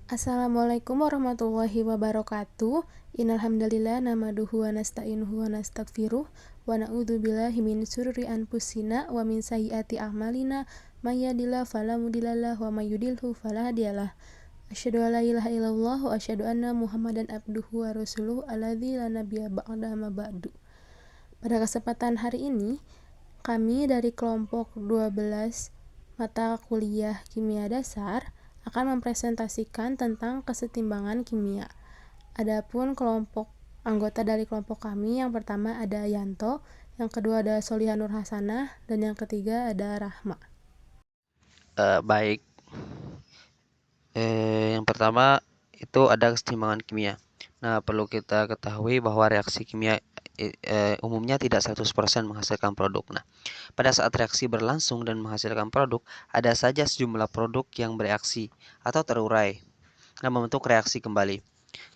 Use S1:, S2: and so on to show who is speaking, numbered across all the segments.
S1: Assalamualaikum warahmatullahi wabarakatuh. Innal hamdalillah nahmaduhu wa nasta'inuhu wa nastaghfiruh wa na'udzubillahi min syururi anfusina wa min sayyiati a'malina may yahdihillahu fala mudhillalah wa may yudhlilhu fala hadiyalah. Asyhadu an la ilaha illallah wa asyhadu anna Muhammadan abduhu wa rasuluh alladzi la nabiyya ba'da ma ba'du. Pada kesempatan hari ini, kami dari kelompok 12 mata kuliah kimia dasar akan mempresentasikan tentang kesetimbangan kimia. Adapun anggota dari kelompok kami yang pertama ada Yanto, yang kedua ada Soliha Nur Hasanah, dan yang ketiga ada Rahma.
S2: Baik. Yang pertama itu ada kesetimbangan kimia. Nah, perlu kita ketahui bahwa reaksi kimia umumnya tidak 100% menghasilkan produk. Nah, pada saat reaksi berlangsung dan menghasilkan produk, ada saja sejumlah produk yang bereaksi atau terurai dan membentuk reaksi kembali.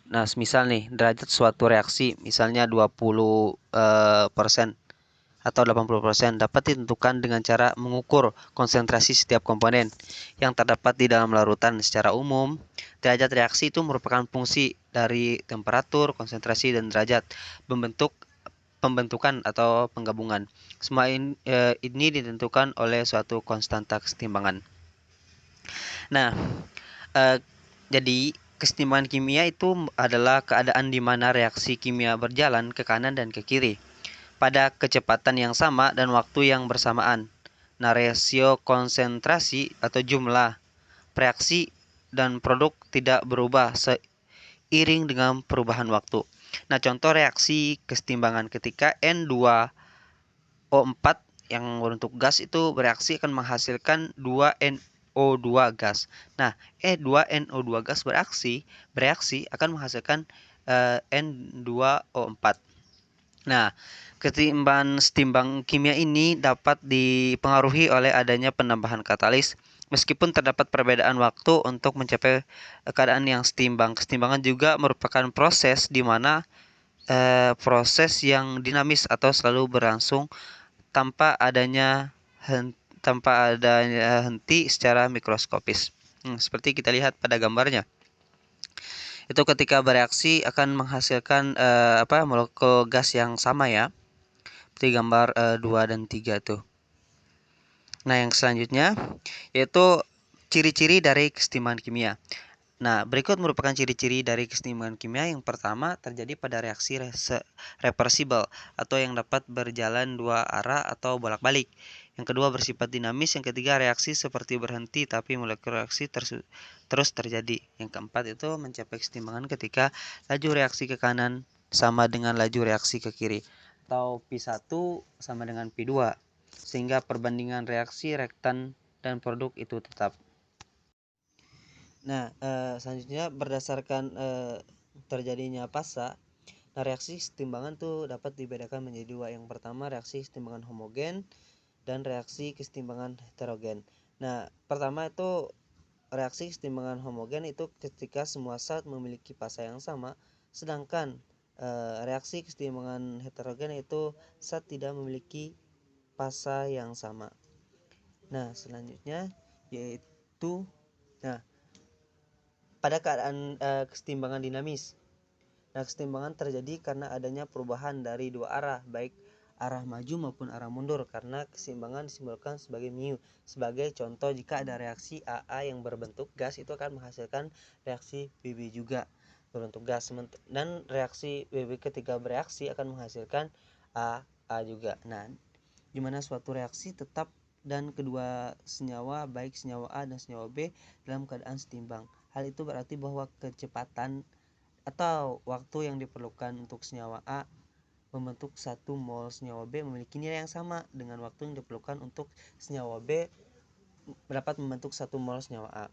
S2: Nah, misal nih, derajat suatu reaksi misalnya 20% atau 80% dapat ditentukan dengan cara mengukur konsentrasi setiap komponen yang terdapat di dalam larutan. Secara umum, derajat reaksi itu merupakan fungsi dari temperatur, konsentrasi, dan derajat pembentukan atau penggabungan. Semua ini ditentukan oleh suatu konstanta kesetimbangan. Nah, jadi kesetimbangan kimia itu adalah keadaan di mana reaksi kimia berjalan ke kanan dan ke kiri pada kecepatan yang sama dan waktu yang bersamaan. Nah, rasio konsentrasi atau jumlah reaksi dan produk tidak berubah seiring dengan perubahan waktu. Nah, contoh reaksi kesetimbangan ketika N2O4 yang berbentuk gas itu bereaksi akan menghasilkan 2NO2 gas. Nah, N2NO2 gas bereaksi akan menghasilkan N2O4. Nah, setimbang kimia ini dapat dipengaruhi oleh adanya penambahan katalis. Meskipun terdapat perbedaan waktu untuk mencapai keadaan yang setimbang. Kesetimbangan juga merupakan proses di mana proses yang dinamis atau selalu berlangsung tanpa adanya henti secara mikroskopis. Seperti kita lihat pada gambarnya. Itu ketika bereaksi akan menghasilkan molekul gas yang sama ya. Seperti gambar 2 dan 3 tuh. Nah, yang selanjutnya yaitu ciri-ciri dari kesetimbangan kimia. Nah, berikut merupakan ciri-ciri dari kesetimbangan kimia. Yang pertama, terjadi pada reaksi reversible atau yang dapat berjalan dua arah atau bolak-balik. Yang kedua, bersifat dinamis. Yang ketiga, reaksi seperti berhenti tapi molekul reaksi terus terjadi. Yang keempat itu mencapai kesetimbangan ketika laju reaksi ke kanan sama dengan laju reaksi ke kiri, atau P1 sama dengan P2, sehingga perbandingan reaksi reaktan dan produk itu tetap. Nah, selanjutnya berdasarkan terjadinya fasa, nah reaksi kesetimbangan tuh dapat dibedakan menjadi dua. Yang pertama, reaksi kesetimbangan homogen dan reaksi kesetimbangan heterogen. Nah, pertama itu reaksi kesetimbangan homogen itu ketika semua zat memiliki fasa yang sama, sedangkan reaksi kesetimbangan heterogen itu zat tidak memiliki fasa yang sama. Nah, selanjutnya yaitu pada keadaan kesetimbangan dinamis. Nah, kesetimbangan terjadi karena adanya perubahan dari dua arah, baik arah maju maupun arah mundur, karena keseimbangan disimbolkan sebagai mu. Sebagai contoh, jika ada reaksi AA yang berbentuk gas, itu akan menghasilkan reaksi BB juga berbentuk gas, dan reaksi BB ketika bereaksi akan menghasilkan AA juga. Nah, dimana suatu reaksi tetap dan kedua senyawa, baik senyawa A dan senyawa B, dalam keadaan setimbang. Hal itu berarti bahwa kecepatan atau waktu yang diperlukan untuk senyawa A membentuk 1 mol senyawa B memiliki nilai yang sama dengan waktu yang diperlukan untuk senyawa B dapat membentuk 1 mol senyawa A.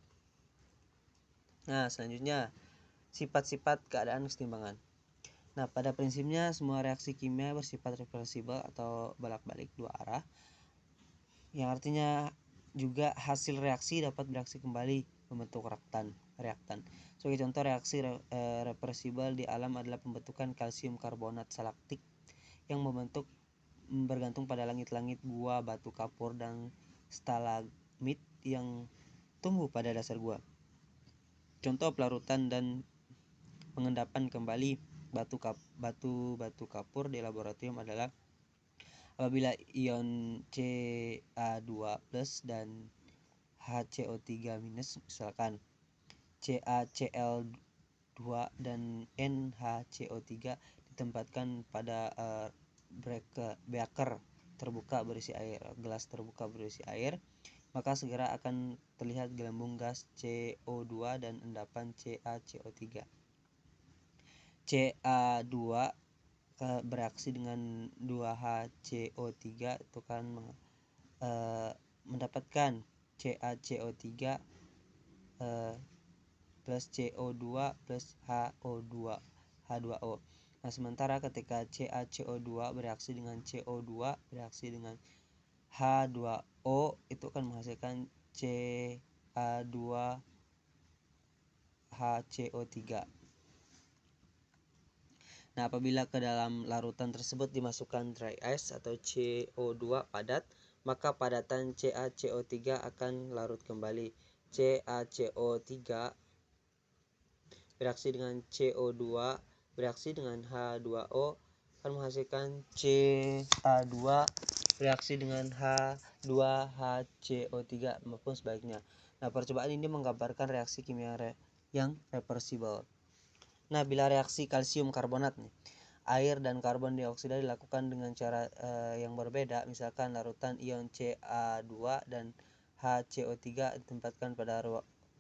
S2: Nah, selanjutnya sifat-sifat keadaan kesetimbangan. Nah, pada prinsipnya semua reaksi kimia bersifat reversible atau bolak-balik dua arah, yang artinya juga hasil reaksi dapat bereaksi kembali membentuk reaktan. Sebagai contoh, reaksi reversibel di alam adalah pembentukan kalsium karbonat salaktik yang bergantung pada langit-langit gua, batu kapur, dan stalagmit yang tumbuh pada dasar gua. Contoh pelarutan dan pengendapan kembali batu kapur di laboratorium adalah apabila ion Ca2+ dan HCO3- misalkan CaCl2 dan NHCO3 ditempatkan pada beaker terbuka berisi air, gelas terbuka berisi air, maka segera akan terlihat gelembung gas CO2 dan endapan CaCO3. Ca2 bereaksi dengan 2HCO3 itu kan mendapatkan CaCO3 plus CO2 plus H2O. Nah, sementara ketika CaCO2 bereaksi dengan CO2 bereaksi dengan H2O itu akan menghasilkan Ca2HCO3. Nah, apabila ke dalam larutan tersebut dimasukkan dry ice atau CO2 padat, maka padatan CaCO3 akan larut kembali. CaCO3 bereaksi dengan CO2 bereaksi dengan H2O akan menghasilkan Ca2 bereaksi dengan H2HCO3 maupun sebaliknya. Nah, percobaan ini menggambarkan reaksi kimia yang reversible. Nah, bila reaksi kalsium karbonat nih, air dan karbon dioksida dilakukan dengan cara yang berbeda, misalkan larutan ion Ca2 dan HCO3 ditempatkan pada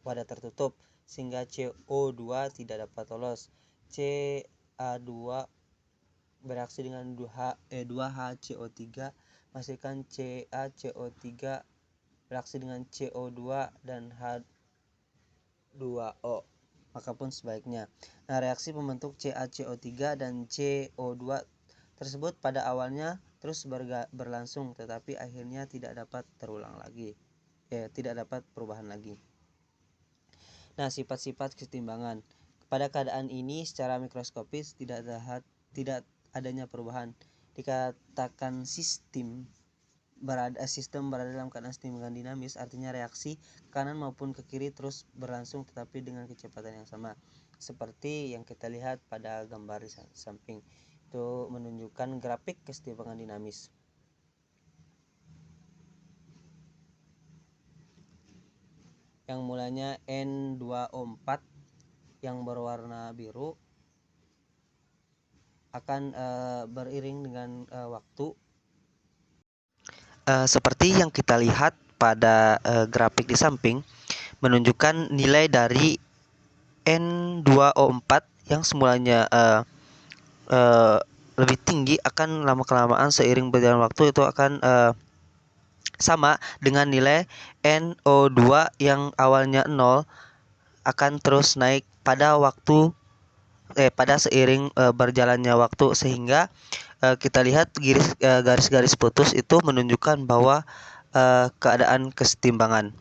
S2: wadah tertutup sehingga CO2 tidak dapat lolos. Ca2 bereaksi dengan 2HCO3 menghasilkan CaCO3 bereaksi dengan CO2 dan H2O, makapun sebaliknya. Nah, reaksi pembentuk CaCO3 dan CO2 tersebut pada awalnya terus berlangsung, tetapi akhirnya tidak dapat terulang lagi. Tidak dapat perubahan lagi. Nah, sifat-sifat kesetimbangan. Pada keadaan ini secara mikroskopis tidak adanya perubahan. Dikatakan sistem berada dalam keadaan kesetimbangan dinamis, artinya reaksi kanan maupun ke kiri terus berlangsung tetapi dengan kecepatan yang sama. Seperti yang kita lihat pada gambar di samping, itu menunjukkan grafik kesetimbangan dinamis. Yang mulanya N2O4 yang berwarna biru akan beriring dengan waktu. Seperti yang kita lihat pada grafik di samping, menunjukkan nilai dari N2O4 yang semulanya lebih tinggi akan lama-kelamaan seiring berjalan waktu itu akan sama dengan nilai NO2 yang awalnya 0 akan terus naik pada seiring berjalannya waktu, sehingga kita lihat garis-garis putus itu menunjukkan bahwa keadaan kesetimbangan.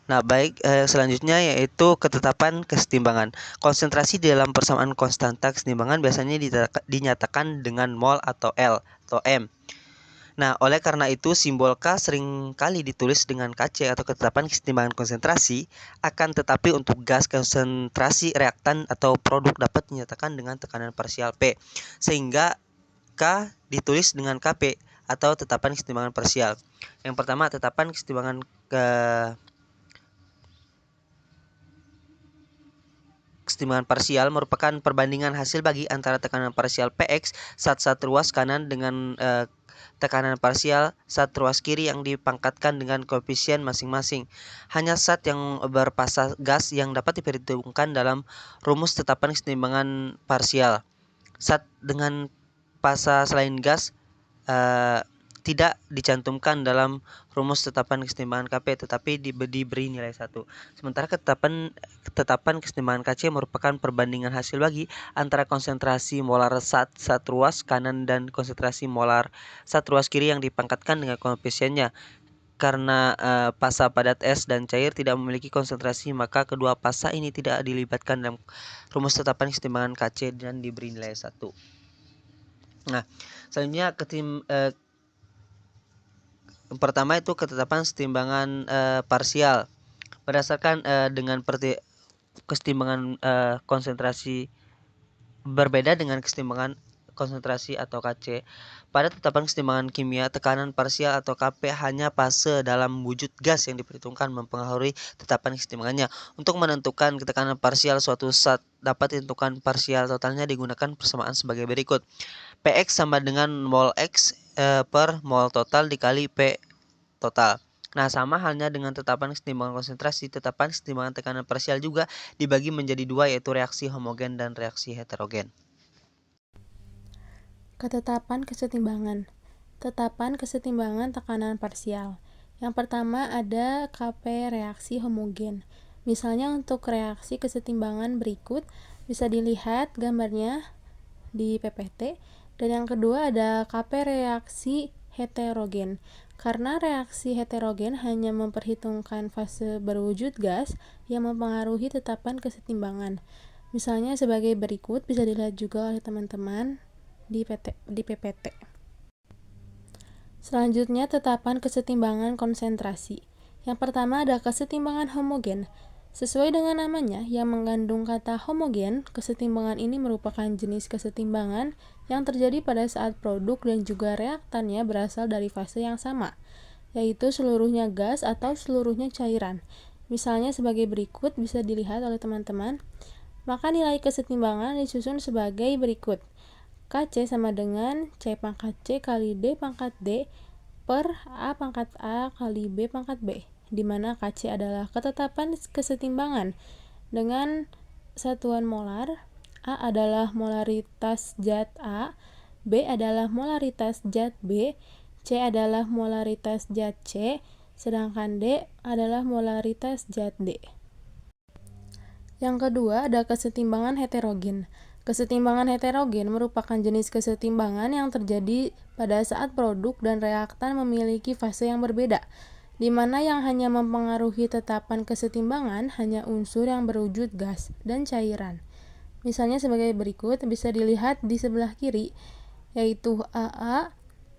S2: Nah, baik, selanjutnya yaitu ketetapan kesetimbangan. Konsentrasi di dalam persamaan konstanta kesetimbangan biasanya dinyatakan dengan mol atau L atau M. Nah, oleh karena itu simbol K sering kali ditulis dengan Kc atau ketetapan kesetimbangan konsentrasi, akan tetapi untuk gas konsentrasi reaktan atau produk dapat dinyatakan dengan tekanan parsial P, sehingga K ditulis dengan Kp atau tetapan kesetimbangan parsial. Yang pertama, tetapan kesetimbangan kesetimbangan parsial merupakan perbandingan hasil bagi antara tekanan parsial Px sat ruas kanan dengan tekanan parsial sat ruas kiri yang dipangkatkan dengan koefisien masing-masing. Hanya sat yang berpasa gas yang dapat diperhitungkan dalam rumus tetapan kesetimbangan parsial. Sat dengan pasa selain gas tidak dicantumkan dalam rumus tetapan kesetimbangan Kp, tetapi diberi nilai 1. Sementara ketetapan kesetimbangan Kc merupakan perbandingan hasil bagi antara konsentrasi molar sat ruas kanan dan konsentrasi molar sat ruas kiri yang dipangkatkan dengan koefisiennya. Karena pasa padat es dan cair tidak memiliki konsentrasi, maka kedua pasa ini tidak dilibatkan dalam rumus tetapan kesetimbangan Kc dan diberi nilai 1. Nah, selanjutnya pertama itu ketetapan kesetimbangan parsial. Berdasarkan dengan kesetimbangan konsentrasi berbeda dengan kesetimbangan konsentrasi atau Kc. Pada tetapan kesetimbangan kimia, tekanan parsial atau Kp hanya fase dalam wujud gas yang diperhitungkan mempengaruhi tetapan kesetimbangannya. Untuk menentukan tekanan parsial suatu zat dapat ditentukan parsial totalnya digunakan persamaan sebagai berikut. Px sama dengan mol X per mol total dikali P total. Nah, sama halnya dengan tetapan kesetimbangan konsentrasi, tetapan kesetimbangan tekanan parsial juga dibagi menjadi dua, yaitu reaksi homogen dan reaksi heterogen.
S1: Ketetapan kesetimbangan. Tetapan kesetimbangan tekanan parsial. Yang pertama ada Kp reaksi homogen. Misalnya untuk reaksi kesetimbangan berikut bisa dilihat gambarnya di PPT. Dan yang kedua ada Kp reaksi heterogen. Karena reaksi heterogen hanya memperhitungkan fase berwujud gas yang mempengaruhi tetapan kesetimbangan. Misalnya sebagai berikut, bisa dilihat juga oleh teman-teman di PPT. Selanjutnya tetapan kesetimbangan konsentrasi. Yang pertama ada kesetimbangan homogen. Sesuai dengan namanya yang mengandung kata homogen, kesetimbangan ini merupakan jenis kesetimbangan yang terjadi pada saat produk dan juga reaktannya berasal dari fase yang sama, yaitu seluruhnya gas atau seluruhnya cairan. Misalnya sebagai berikut bisa dilihat oleh teman-teman. Maka nilai kesetimbangan disusun sebagai berikut. Kc sama dengan C pangkat C kali D pangkat D per A pangkat A kali B pangkat B, di mana Kc adalah ketetapan kesetimbangan dengan satuan molar, A adalah molaritas zat A, B adalah molaritas zat B, C adalah molaritas zat C, sedangkan D adalah molaritas zat D. Yang kedua ada kesetimbangan heterogen. Kesetimbangan heterogen merupakan jenis kesetimbangan yang terjadi pada saat produk dan reaktan memiliki fase yang berbeda, di mana yang hanya mempengaruhi tetapan kesetimbangan hanya unsur yang berwujud gas dan cairan. Misalnya sebagai berikut bisa dilihat di sebelah kiri, yaitu AA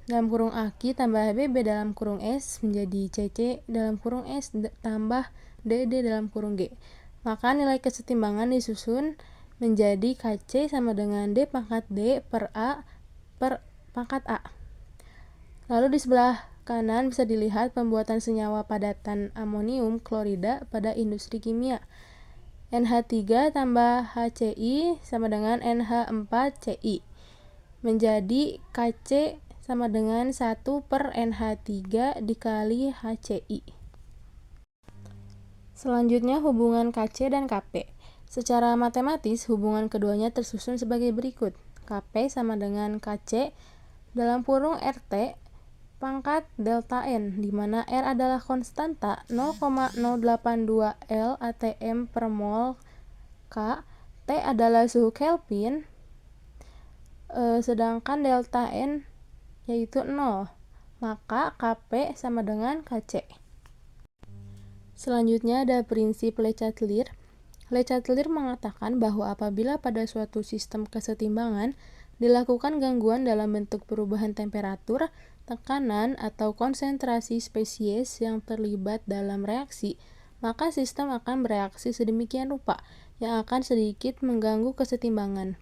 S1: dalam kurung Aki tambah BB dalam kurung S menjadi CC dalam kurung S tambah DD dalam kurung G. Maka nilai kesetimbangan disusun menjadi Kc sama dengan D pangkat D per A per pangkat A. Lalu di sebelah kanan bisa dilihat pembuatan senyawa padatan amonium klorida pada industri kimia. NH3 tambah HCl sama dengan NH4Ci menjadi Kc sama dengan 1 per NH3 dikali HCl. Selanjutnya hubungan Kc dan Kp. Secara matematis, hubungan keduanya tersusun sebagai berikut. Kp sama dengan Kc dalam kurung RT pangkat delta N, di mana R adalah konstanta 0,082 L atm per mol K, T adalah suhu Kelvin, sedangkan delta N yaitu 0, maka Kp sama dengan Kc. Selanjutnya ada prinsip Le Chatelier. Le Chatelier mengatakan bahwa apabila pada suatu sistem kesetimbangan dilakukan gangguan dalam bentuk perubahan temperatur, tekanan, atau konsentrasi spesies yang terlibat dalam reaksi, maka sistem akan bereaksi sedemikian rupa yang akan sedikit mengganggu kesetimbangan.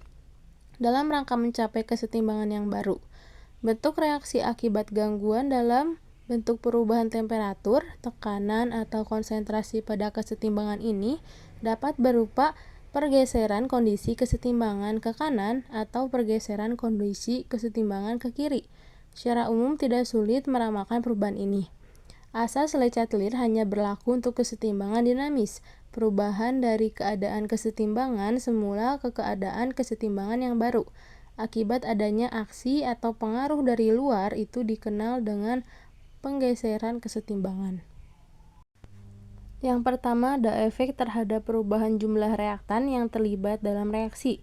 S1: Dalam rangka mencapai kesetimbangan yang baru, bentuk reaksi akibat gangguan dalam bentuk perubahan temperatur, tekanan, atau konsentrasi pada kesetimbangan ini dapat berupa pergeseran kondisi kesetimbangan ke kanan atau pergeseran kondisi kesetimbangan ke kiri. Secara umum tidak sulit meramalkan perubahan ini. Asas Le Chatelier hanya berlaku untuk kesetimbangan dinamis, perubahan dari keadaan kesetimbangan semula ke keadaan kesetimbangan yang baru. Akibat adanya aksi atau pengaruh dari luar itu dikenal dengan penggeseran kesetimbangan. Yang pertama ada efek terhadap perubahan jumlah reaktan yang terlibat dalam reaksi,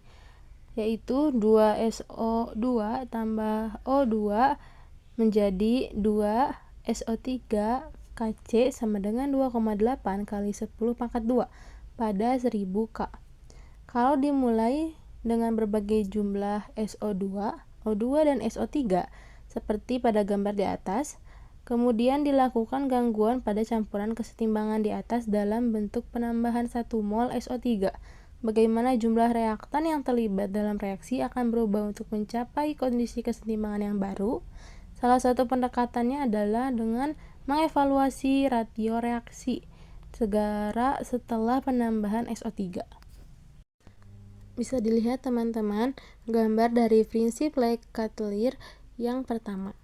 S1: yaitu 2SO2 tambah O2 menjadi 2SO3 Kc sama dengan 2,8 kali 10 pangkat 2 pada 1000 K. Kalau dimulai dengan berbagai jumlah SO2, O2 dan SO3 seperti pada gambar di atas, Kemudian dilakukan gangguan pada campuran kesetimbangan di atas dalam bentuk penambahan 1 mol SO3. Bagaimana jumlah reaktan yang terlibat dalam reaksi akan berubah untuk mencapai kondisi kesetimbangan yang baru? Salah satu pendekatannya adalah dengan mengevaluasi ratio reaksi segera setelah penambahan SO3. Bisa dilihat teman-teman gambar dari prinsip Le-Chatelier yang pertama.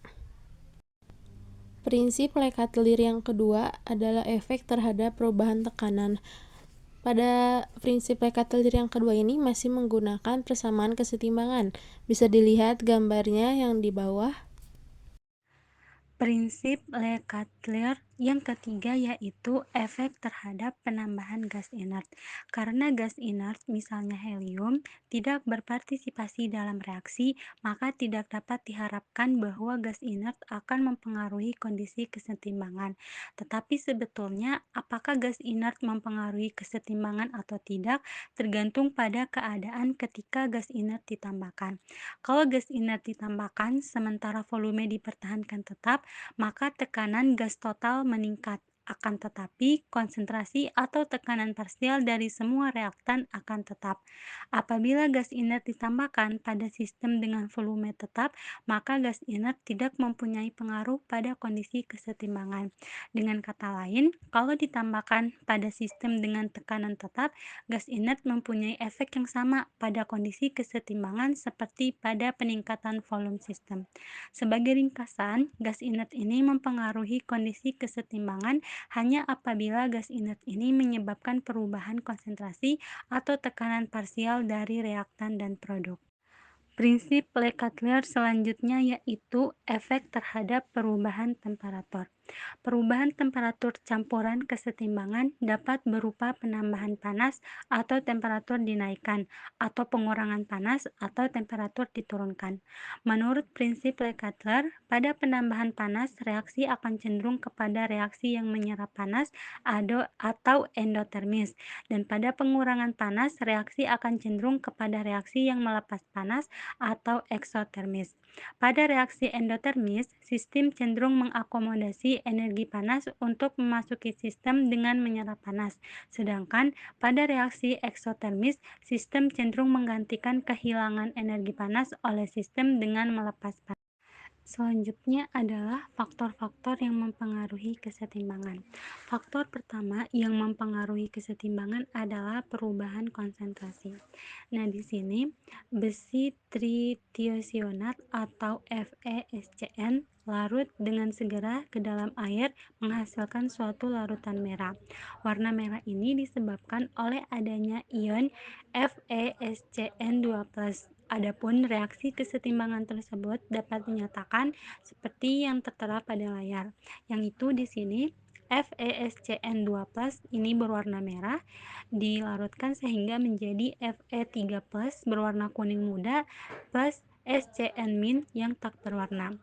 S1: Prinsip Le-Chatelier yang kedua adalah efek terhadap perubahan tekanan. Pada prinsip Le-Chatelier yang kedua ini masih menggunakan persamaan kesetimbangan. Bisa dilihat gambarnya yang di bawah.
S3: Prinsip Le-Chatelier yang ketiga yaitu efek terhadap penambahan gas inert. Karena gas inert, misalnya helium, tidak berpartisipasi dalam reaksi, maka tidak dapat diharapkan bahwa gas inert akan mempengaruhi kondisi kesetimbangan. Tetapi sebetulnya, apakah gas inert mempengaruhi kesetimbangan atau tidak, tergantung pada keadaan ketika gas inert ditambahkan. Kalau gas inert ditambahkan, sementara volume dipertahankan tetap, maka tekanan gas total meningkat. Akan tetapi, konsentrasi atau tekanan parsial dari semua reaktan akan tetap. Apabila gas inert ditambahkan pada sistem dengan volume tetap, maka gas inert tidak mempunyai pengaruh pada kondisi kesetimbangan. Dengan kata lain, kalau ditambahkan pada sistem dengan tekanan tetap, gas inert mempunyai efek yang sama pada kondisi kesetimbangan seperti pada peningkatan volume sistem. Sebagai ringkasan, gas inert ini mempengaruhi kondisi kesetimbangan hanya apabila gas inert ini menyebabkan perubahan konsentrasi atau tekanan parsial dari reaktan dan produk. Prinsip Le-Chatelier selanjutnya yaitu efek terhadap perubahan temperatur. Perubahan temperatur campuran kesetimbangan dapat berupa penambahan panas atau temperatur dinaikkan, atau pengurangan panas atau temperatur diturunkan. Menurut prinsip Le-Chatelier, pada penambahan panas, reaksi akan cenderung kepada reaksi yang menyerap panas atau endotermis, dan pada pengurangan panas, reaksi akan cenderung kepada reaksi yang melepas panas atau eksotermis. Pada reaksi endotermis, sistem cenderung mengakomodasi energi panas untuk memasuki sistem dengan menyerap panas. Sedangkan pada reaksi eksotermis, sistem cenderung menggantikan kehilangan energi panas oleh sistem dengan melepas panas. Selanjutnya adalah faktor-faktor yang mempengaruhi kesetimbangan. Faktor pertama yang mempengaruhi kesetimbangan adalah perubahan konsentrasi. Nah, di sini besi tritiosionat atau FeSCN larut dengan segera ke dalam air menghasilkan suatu larutan merah. Warna merah ini disebabkan oleh adanya ion FeSCN2+. Adapun reaksi kesetimbangan tersebut dapat dinyatakan seperti yang tertera pada layar, yang itu di sini FeSCN2+ ini berwarna merah dilarutkan sehingga menjadi Fe3+ berwarna kuning muda plus SCN- yang tak berwarna.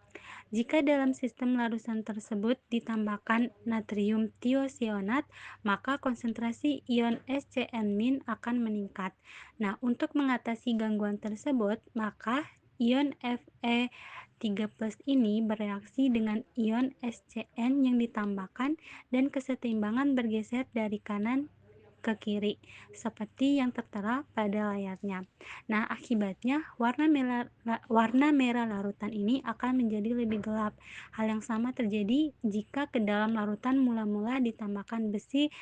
S3: Jika dalam sistem larutan tersebut ditambahkan natrium tiosionat, maka konsentrasi ion SCN- akan meningkat. Nah, untuk mengatasi gangguan tersebut, maka ion Fe3+ ini bereaksi dengan ion SCN yang ditambahkan dan kesetimbangan bergeser dari kanan ke kiri, seperti yang tertera pada layarnya. Nah, akibatnya warna merah larutan ini akan menjadi lebih gelap. Hal yang sama terjadi jika ke dalam larutan mula-mula ditambahkan besi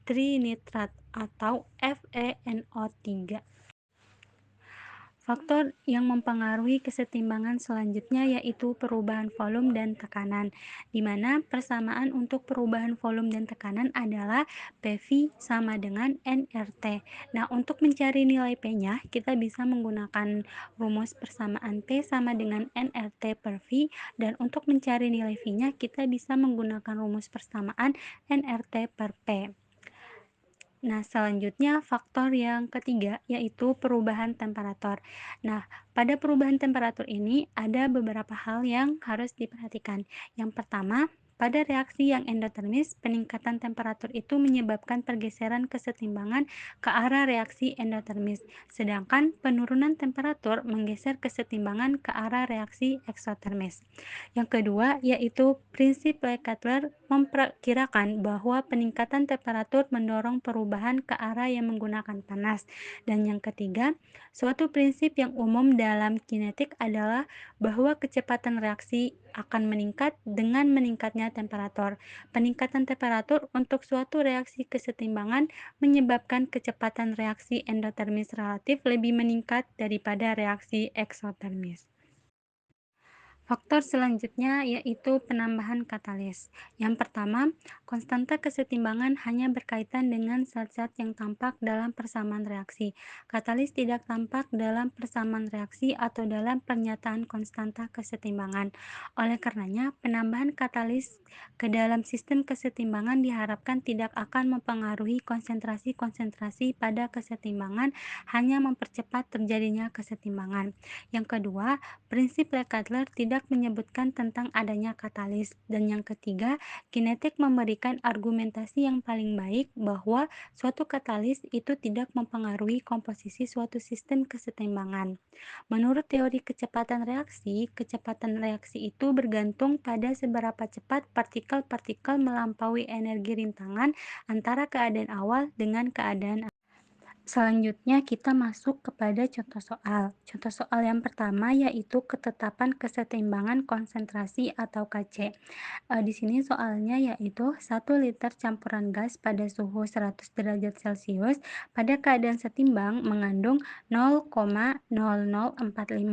S3: trinitrat atau FeNO3. Faktor yang mempengaruhi kesetimbangan selanjutnya yaitu perubahan volume dan tekanan, di mana persamaan untuk perubahan volume dan tekanan adalah PV sama dengan nRT. Nah, untuk mencari nilai P-nya, kita bisa menggunakan rumus persamaan P sama dengan nRT per V, dan untuk mencari nilai V-nya, kita bisa menggunakan rumus persamaan nRT per P. Nah, selanjutnya faktor yang ketiga yaitu perubahan temperatur. Nah, pada perubahan temperatur ini ada beberapa hal yang harus diperhatikan. Yang pertama, pada reaksi yang endotermis, peningkatan temperatur itu menyebabkan pergeseran kesetimbangan ke arah reaksi endotermis, sedangkan penurunan temperatur menggeser kesetimbangan ke arah reaksi eksotermis. Yang kedua, yaitu prinsip Leclerc memperkirakan bahwa peningkatan temperatur mendorong perubahan ke arah yang menggunakan panas. Dan yang ketiga, suatu prinsip yang umum dalam kinetik adalah bahwa kecepatan reaksi akan meningkat dengan meningkatnya temperatur. Peningkatan temperatur untuk suatu reaksi kesetimbangan menyebabkan kecepatan reaksi endotermis relatif lebih meningkat daripada reaksi eksotermis. Faktor selanjutnya yaitu penambahan katalis. Yang pertama, konstanta kesetimbangan hanya berkaitan dengan zat-zat yang tampak dalam persamaan reaksi. Katalis tidak tampak dalam persamaan reaksi atau dalam pernyataan konstanta kesetimbangan. Oleh karenanya, penambahan katalis ke dalam sistem kesetimbangan diharapkan tidak akan mempengaruhi konsentrasi-konsentrasi pada kesetimbangan, hanya mempercepat terjadinya kesetimbangan. Yang kedua, prinsip Leclerc tidak menyebutkan tentang adanya katalis. Dan yang ketiga, kinetik memberikan argumentasi yang paling baik bahwa suatu katalis itu tidak mempengaruhi komposisi suatu sistem kesetimbangan. Menurut teori kecepatan reaksi itu bergantung pada seberapa cepat partikel-partikel melampaui energi rintangan antara keadaan awal dengan keadaan. Selanjutnya kita masuk kepada contoh soal. Contoh soal yang pertama yaitu ketetapan kesetimbangan konsentrasi atau KC. Di sini soalnya yaitu 1 liter campuran gas pada suhu 100 derajat Celcius pada keadaan setimbang mengandung 0,0045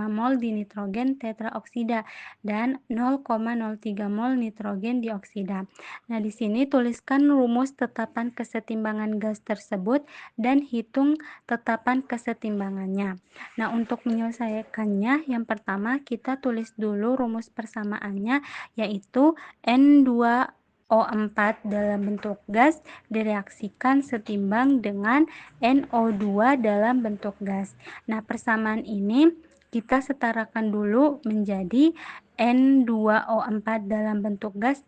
S3: mol dinitrogen tetraoksida dan 0,03 mol nitrogen dioksida. Nah, di sini tuliskan rumus tetapan kesetimbangan gas tersebut dan hitung tetapan kesetimbangannya. Nah, untuk menyelesaikannya, yang pertama kita tulis dulu rumus persamaannya, yaitu N2O4 dalam bentuk gas direaksikan setimbang dengan NO2 dalam bentuk gas. Nah, persamaan ini kita setarakan dulu menjadi N2O4 dalam bentuk gas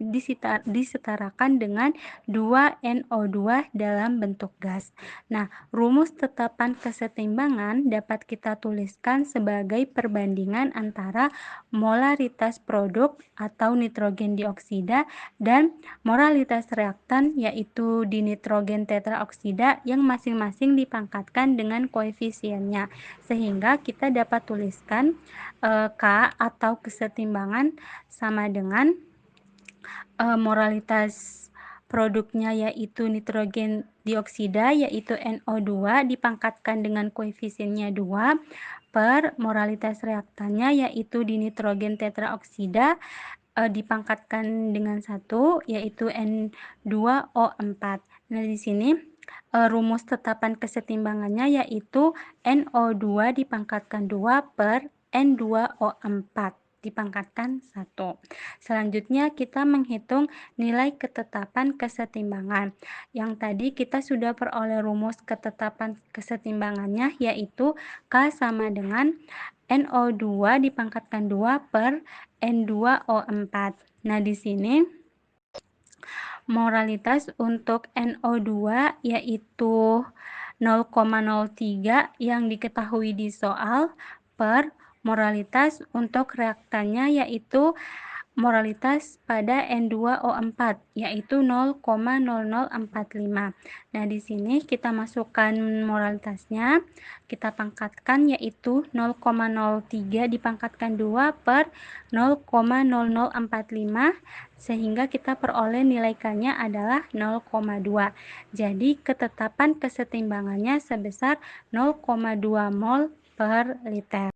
S3: disetarakan dengan 2NO2 dalam bentuk gas. Nah, rumus tetapan kesetimbangan dapat kita tuliskan sebagai perbandingan antara molaritas produk atau nitrogen dioksida dan molaritas reaktan yaitu dinitrogen tetraoksida yang masing-masing dipangkatkan dengan koefisiennya. Sehingga kita dapat tuliskan K atau kesetimbangan sama dengan moralitas produknya yaitu nitrogen dioksida yaitu NO2 dipangkatkan dengan koefisiennya 2 per moralitas reaktannya yaitu dinitrogen tetraoksida dipangkatkan dengan 1 yaitu N2O4. Nah, di sini rumus tetapan kesetimbangannya yaitu NO2 dipangkatkan 2 per N2O4 dipangkatkan 1. Selanjutnya kita menghitung nilai ketetapan kesetimbangan. Yang tadi kita sudah peroleh rumus ketetapan kesetimbangannya yaitu K sama dengan NO2 dipangkatkan 2 per N2O4. Nah, di sini moralitas untuk NO2 yaitu 0,03 yang diketahui di soal per moralitas untuk reaktannya yaitu moralitas pada N2O4 yaitu 0,0045. Nah, di sini kita masukkan moralitasnya, kita pangkatkan yaitu 0,03 dipangkatkan 2 per 0,0045 sehingga kita peroleh nilai K-nya adalah 0,2. Jadi ketetapan kesetimbangannya sebesar 0,2 mol per liter.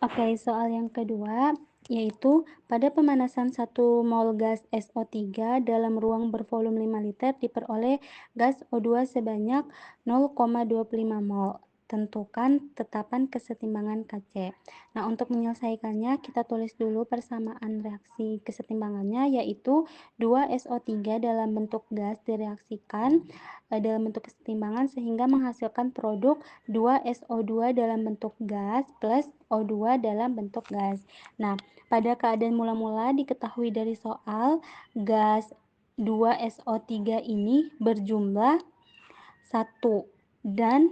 S3: Oke, soal yang kedua yaitu pada pemanasan 1 mol gas SO3 dalam ruang bervolume 5 liter diperoleh gas O2 sebanyak 0,25 mol. Tentukan tetapan kesetimbangan KC. Nah, untuk menyelesaikannya kita tulis dulu persamaan reaksi kesetimbangannya yaitu 2SO3 dalam bentuk gas direaksikan dalam bentuk kesetimbangan sehingga menghasilkan produk 2SO2 dalam bentuk gas plus O2 dalam bentuk gas. Nah, Pada keadaan mula-mula diketahui dari soal, gas 2SO3 ini berjumlah 1 dan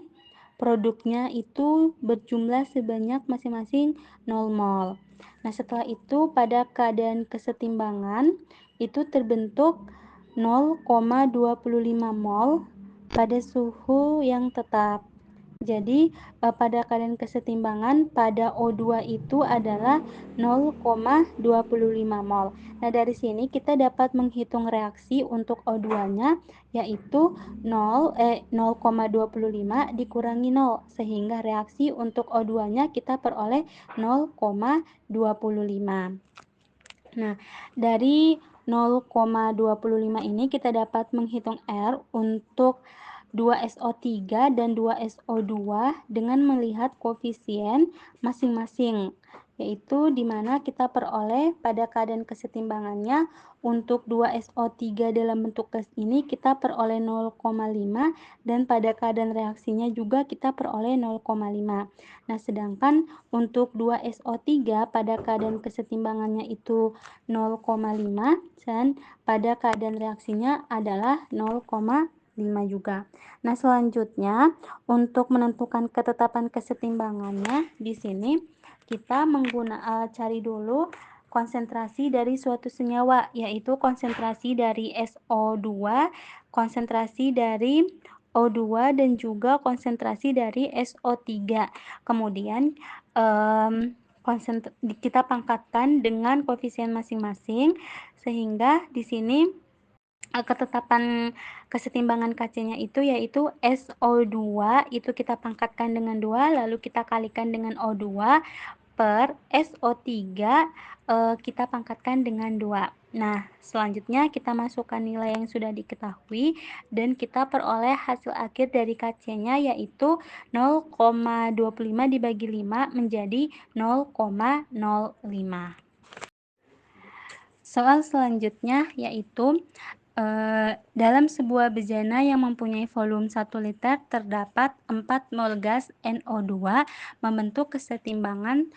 S3: produknya itu berjumlah sebanyak masing-masing 0 mol. Nah, setelah itu pada keadaan kesetimbangan itu terbentuk 0,25 mol pada suhu yang tetap. Jadi pada keadaan kesetimbangan pada O2 itu adalah 0,25 mol. Nah, dari sini kita dapat menghitung reaksi untuk O2-nya yaitu 0,25 dikurangi 0 sehingga reaksi untuk O2-nya kita peroleh 0,25. Nah, dari 0,25 ini kita dapat menghitung R untuk 2SO3 dan 2SO2 dengan melihat koefisien masing-masing, yaitu di mana kita peroleh pada keadaan kesetimbangannya untuk 2SO3 dalam bentuk gas ini kita peroleh 0,5 dan pada keadaan reaksinya juga kita peroleh 0,5. Nah, sedangkan untuk 2SO3 pada keadaan kesetimbangannya itu 0,5 dan pada keadaan reaksinya adalah 0,5 juga. Nah, selanjutnya untuk menentukan ketetapan kesetimbangannya di sini kita cari dulu konsentrasi dari suatu senyawa, yaitu konsentrasi dari SO2, konsentrasi dari O2 dan juga konsentrasi dari SO3. Kemudian kita pangkatkan dengan koefisien masing-masing sehingga di sini ketetapan kesetimbangan Kc-nya itu yaitu SO2 itu kita pangkatkan dengan 2 lalu kita kalikan dengan O2 per SO3 kita pangkatkan dengan 2. Nah, selanjutnya kita masukkan nilai yang sudah diketahui dan kita peroleh hasil akhir dari Kc-nya yaitu 0,25 dibagi 5 menjadi 0,05. Soal selanjutnya yaitu dalam sebuah bejana yang mempunyai volume 1 liter terdapat 4 mol gas NO2 membentuk kesetimbangan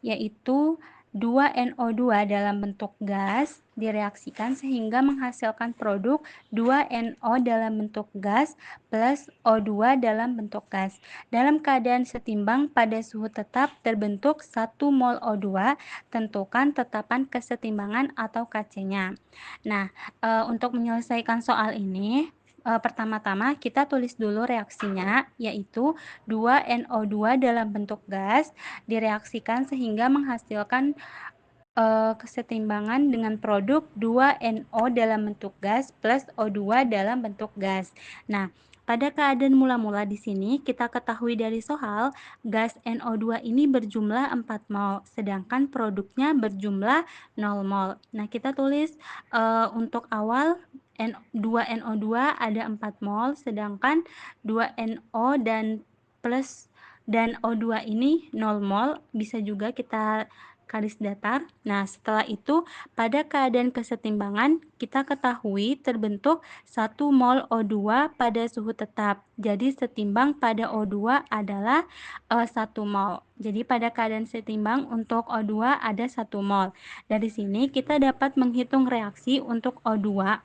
S3: yaitu 2NO2 dalam bentuk gas direaksikan sehingga menghasilkan produk 2NO dalam bentuk gas plus O2 dalam bentuk gas. Dalam keadaan setimbang pada suhu tetap terbentuk 1 mol O2, tentukan tetapan kesetimbangan atau Kc-nya. Nah, untuk menyelesaikan soal ini, pertama-tama kita tulis dulu reaksinya, yaitu 2NO2 dalam bentuk gas direaksikan sehingga menghasilkan kesetimbangan dengan produk 2NO dalam bentuk gas plus O2 dalam bentuk gas. Nah, pada keadaan mula-mula di sini kita ketahui dari soal gas NO2 ini berjumlah 4 mol, sedangkan produknya berjumlah 0 mol. Nah, kita tulis untuk awal 2NO2 ada 4 mol, sedangkan 2NO dan O2 ini 0 mol, bisa juga kita garis datar. Nah, setelah itu pada keadaan kesetimbangan kita ketahui terbentuk 1 mol O2 pada suhu tetap. Jadi setimbang pada O2 adalah 1 mol. Jadi pada keadaan setimbang untuk O2 ada 1 mol. Dari sini kita dapat menghitung reaksi untuk O2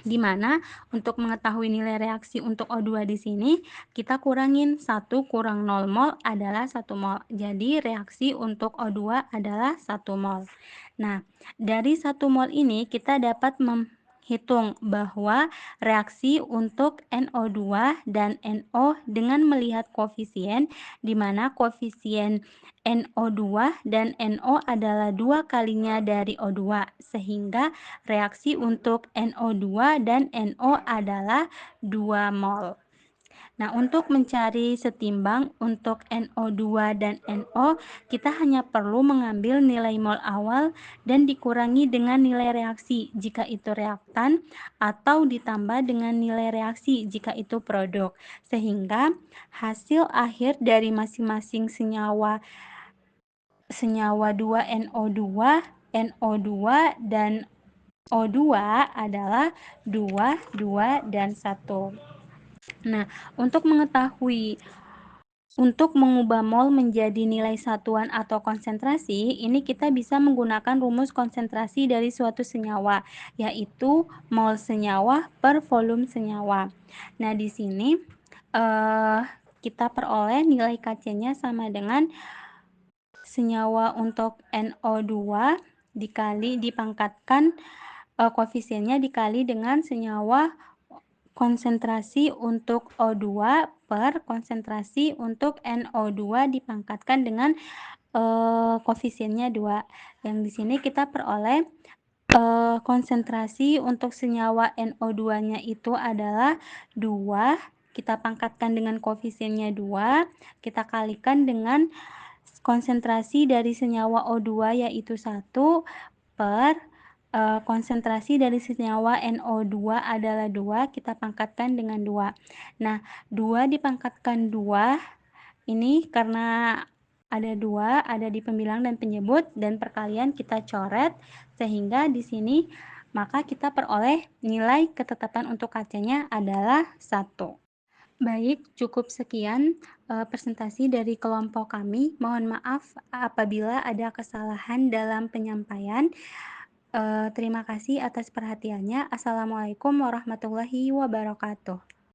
S3: di mana untuk mengetahui nilai reaksi untuk O2 di sini kita kurangin 1 kurang 0 mol adalah 1 mol. Jadi reaksi untuk O2 adalah 1 mol. Nah, dari 1 mol ini kita dapat menghitung bahwa reaksi untuk NO2 dan NO dengan melihat koefisien di mana koefisien NO2 dan NO adalah 2 kalinya dari O2 sehingga reaksi untuk NO2 dan NO adalah 2 mol. Nah, untuk mencari setimbang untuk NO2 dan NO, kita hanya perlu mengambil nilai mol awal dan dikurangi dengan nilai reaksi jika itu reaktan atau ditambah dengan nilai reaksi jika itu produk. Sehingga hasil akhir dari masing-masing senyawa 2NO2, NO2 dan O2 adalah 2, 2, dan 1. Nah, untuk mengetahui Untuk mengubah mol menjadi nilai satuan atau konsentrasi, ini kita bisa menggunakan rumus konsentrasi dari suatu senyawa, yaitu mol senyawa per volume senyawa. Nah, di sini kita peroleh nilai Kc-nya sama dengan senyawa untuk NO2 dipangkatkan koefisiennya dikali dengan senyawa konsentrasi untuk O2 per konsentrasi untuk NO2 dipangkatkan dengan koefisiennya 2. Yang di sini kita peroleh konsentrasi untuk senyawa NO2-nya itu adalah 2, kita pangkatkan dengan koefisiennya 2, kita kalikan dengan konsentrasi dari senyawa O2 yaitu 1 per konsentrasi dari senyawa NO2 adalah 2, kita pangkatkan dengan 2. Nah, 2 dipangkatkan 2, ini karena ada 2, ada di pembilang dan penyebut, dan perkalian kita coret, sehingga di sini maka kita peroleh nilai ketetapan untuk Kc-nya adalah 1. Baik, cukup sekian presentasi dari kelompok kami. Mohon maaf apabila ada kesalahan dalam penyampaian. Terima kasih atas perhatiannya. Assalamualaikum warahmatullahi wabarakatuh.